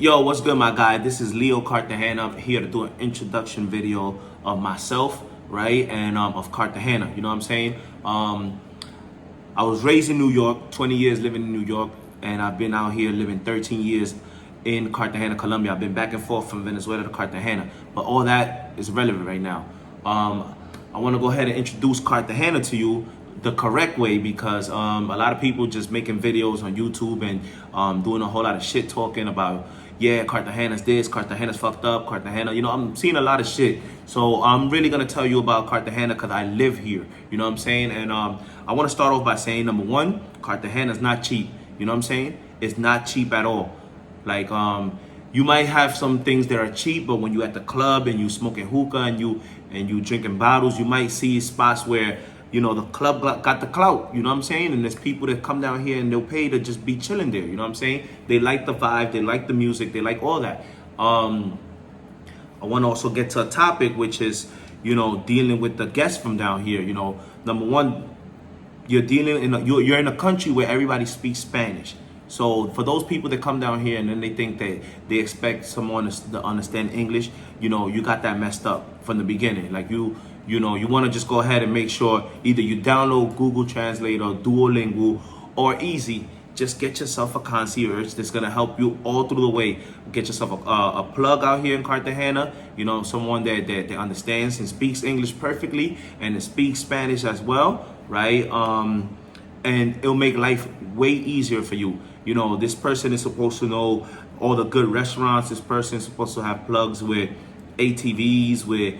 Yo, what's good, my guy? This is Leo Cartagena. I'm here to do an introduction video of myself, right? And of Cartagena, you know what I'm saying? I was raised in New York, 20 years living in New York, and I've been out here living 13 years in Cartagena, Colombia. I've been back and forth from Venezuela to Cartagena, but all that is irrelevant right now. I want to go ahead and introduce Cartagena to you the correct way, because a lot of people just making videos on YouTube and doing a whole lot of shit talking about, yeah, Cartagena's this, Cartagena's fucked up, Cartagena, you know, I'm seeing a lot of shit. So I'm really gonna tell you about Cartagena because I live here, you know what I'm saying? And I want to start off by saying, number one, Cartagena's not cheap, you know what I'm saying? It's not cheap at all. Like, you might have some things that are cheap, but when you at the club and you smoking hookah and you drinking bottles, you might see spots where, you know, the club got the clout, you know what I'm saying? And there's people that come down here and they'll pay to just be chilling there, you know what I'm saying? They like the vibe, they like the music, they like all that. I want to also get to a topic, which is, you know, dealing with the guests from down here. You know, number one, you're in a country where everybody speaks Spanish. So for those people that come down here and then they think that they expect someone to understand English, you know, you got that messed up from the beginning. Like you know, you want to just go ahead and make sure either you download Google Translate or Duolingo, or easy, just get yourself a concierge that's going to help you all through the way. Get yourself a plug out here in Cartagena, you know, someone that understands and speaks English perfectly and speaks Spanish as well, right? And it'll make life way easier for you. You know, this person is supposed to know all the good restaurants. This person is supposed to have plugs with ATVs, with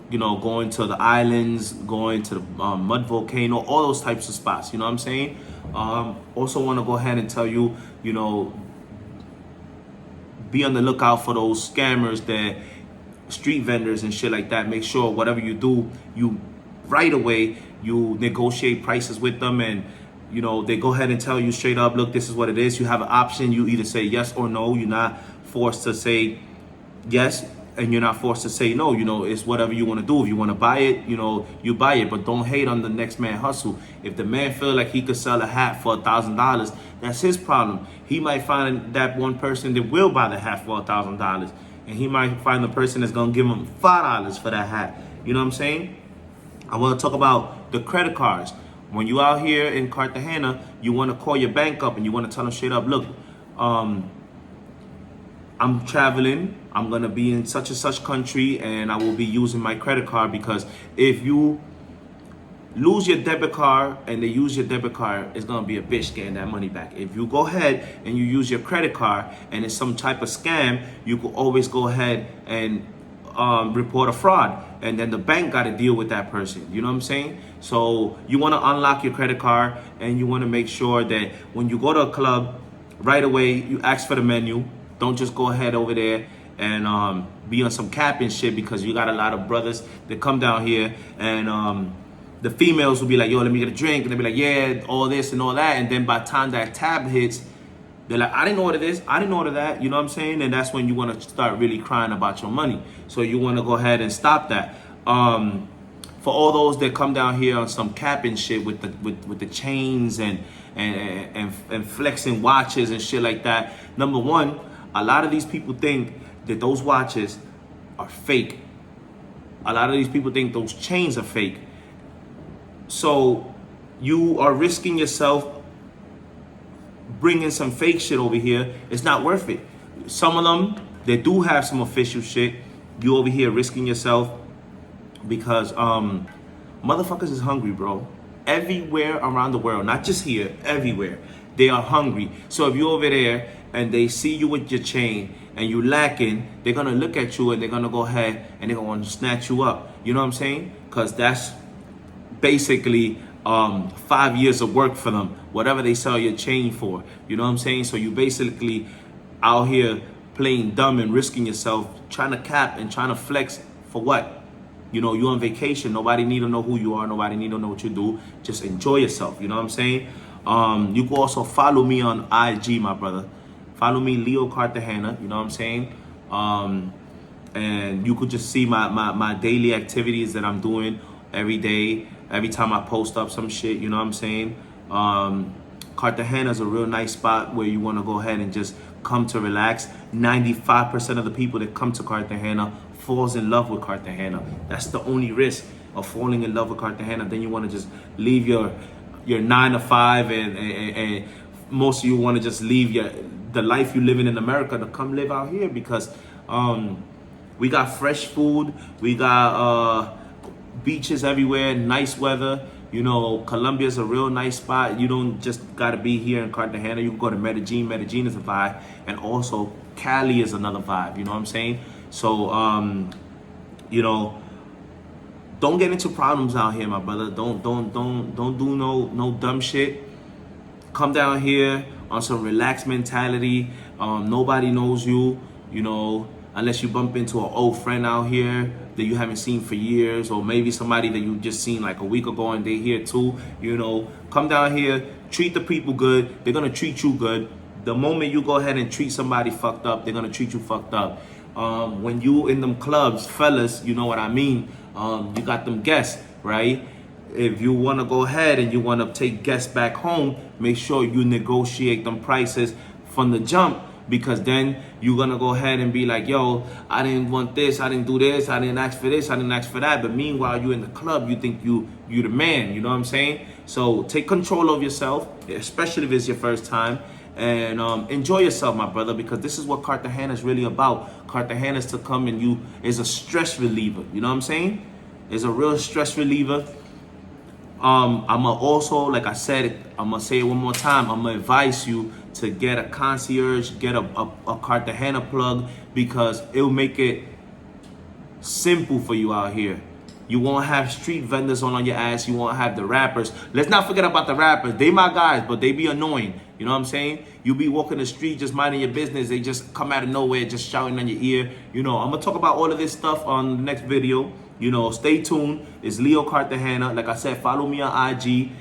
you know, going to the islands, going to the mud volcano, all those types of spots, you know what I'm saying? Also want to go ahead and tell you, you know, be on the lookout for those scammers, that street vendors and shit like that. Make sure whatever you do, you right away, you negotiate prices with them, and you know, they go ahead and tell you straight up, look, this is what it is. You have an option. You either say yes or no. You're not forced to say yes, and you're not forced to say no. You know, it's whatever you want to do. If you want to buy it, you know, you buy it, but don't hate on the next man hustle. If the man feel like he could sell a hat for $1,000, that's his problem. He might find that one person that will buy the hat for $1,000, and he might find the person that's gonna give him $5 for that hat. You know what I'm saying? I want to talk about the credit cards. When you out here in Cartagena, you want to call your bank up and you want to tell them straight up, look, I'm traveling, I'm going to be in such and such country, and I will be using my credit card, because if you lose your debit card and they use your debit card, it's going to be a bitch getting that money back. If you go ahead and you use your credit card and it's some type of scam, you could always go ahead and report a fraud, and then the bank got to deal with that person. You know what I'm saying? So you want to unlock your credit card, and you want to make sure that when you go to a club, right away you ask for the menu. Don't just go ahead over there and be on some capping shit, because you got a lot of brothers that come down here, and the females will be like, yo, let me get a drink, and they'll be like, yeah, all this and all that, and then by the time that tab hits, they're like, I didn't order this, I didn't order that, you know what I'm saying? And that's when you want to start really crying about your money. So you want to go ahead and stop that. For all those that come down here on some capping shit with the chains and flexing watches and shit like that, number one, a lot of these people think that those watches are fake. A lot of these people think those chains are fake. So you are risking yourself bringing some fake shit over here. It's not worth it. Some of them, they do have some official shit. You over here risking yourself, because motherfuckers is hungry, bro. Everywhere around the world, not just here, everywhere, they are hungry. So if you're over there and they see you with your chain and you lacking, they're gonna look at you and they're gonna go ahead and they're gonna snatch you up. You know what I'm saying? Because that's basically 5 years of work for them, whatever they sell your chain for. You know what I'm saying? So you basically out here playing dumb and risking yourself, trying to cap and trying to flex for what? You know, you're on vacation. Nobody need to know who you are. Nobody need to know what you do. Just enjoy yourself. You know what I'm saying? You can also follow me on IG, my brother. Follow me, Leo Cartagena. You know what I'm saying? And you could just see my daily activities that I'm doing every day. Every time I post up some shit, you know what I'm saying? Cartagena is a real nice spot where you want to go ahead and just come to relax. 95% of the people that come to Cartagena falls in love with Cartagena. That's the only risk of falling in love with Cartagena. Then you want to just leave your 9 to 5 and most of you want to just leave the life you living in America to come live out here because we got fresh food, we got beaches everywhere, nice weather. You know, Colombia is a real nice spot. You don't just gotta be here in Cartagena. You can go to Medellin. Medellin is a vibe, and also Cali is another vibe. You know what I'm saying? So, you know, don't get into problems out here, my brother. Don't do no dumb shit. Come down here on some relaxed mentality. Nobody knows you. You know, unless you bump into an old friend out here that you haven't seen for years, or maybe somebody that you just seen like a week ago and they here too. You know, come down here, treat the people good. They're gonna treat you good. The moment you go ahead and treat somebody fucked up, they're gonna treat you fucked up. When you in them clubs, fellas, you know what I mean. You got them guests, right? If you want to go ahead and you want to take guests back home, make sure you negotiate them prices from the jump, because then you're going to go ahead and be like, yo, I didn't want this, I didn't do this, I didn't ask for this, I didn't ask for that. But meanwhile, you in the club, you think you the man, you know what I'm saying? So take control of yourself, especially if it's your first time, and enjoy yourself, my brother, because this is what Cartagena is really about. Cartagena is to come and is a stress reliever, you know what I'm saying? It's a real stress reliever. I'ma also, like I said, I'm gonna say it one more time, I'm gonna advise you to get a concierge, get a Cartagena plug, because it'll make it simple for you out here. You won't have street vendors on your ass. You won't have the rappers. Let's not forget about the rappers. They my guys, but they be annoying. You know what I'm saying? You be walking the street, just minding your business. They just come out of nowhere, just shouting on your ear. You know, I'm going to talk about all of this stuff on the next video. You know, stay tuned. It's Leo Cartagena. Like I said, follow me on IG.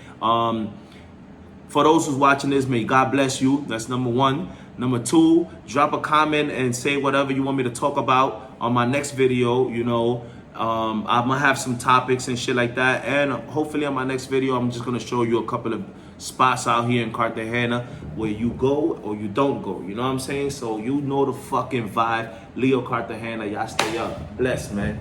For those who's watching this, may God bless you. That's number one. Number two, drop a comment and say whatever you want me to talk about on my next video. You know, I'm gonna have some topics and shit like that, and hopefully on my next video I'm just gonna show you a couple of spots out here in Cartagena where you go or you don't go, you know what I'm saying? So you know the fucking vibe. Leo Cartagena, y'all stay up. Bless, man.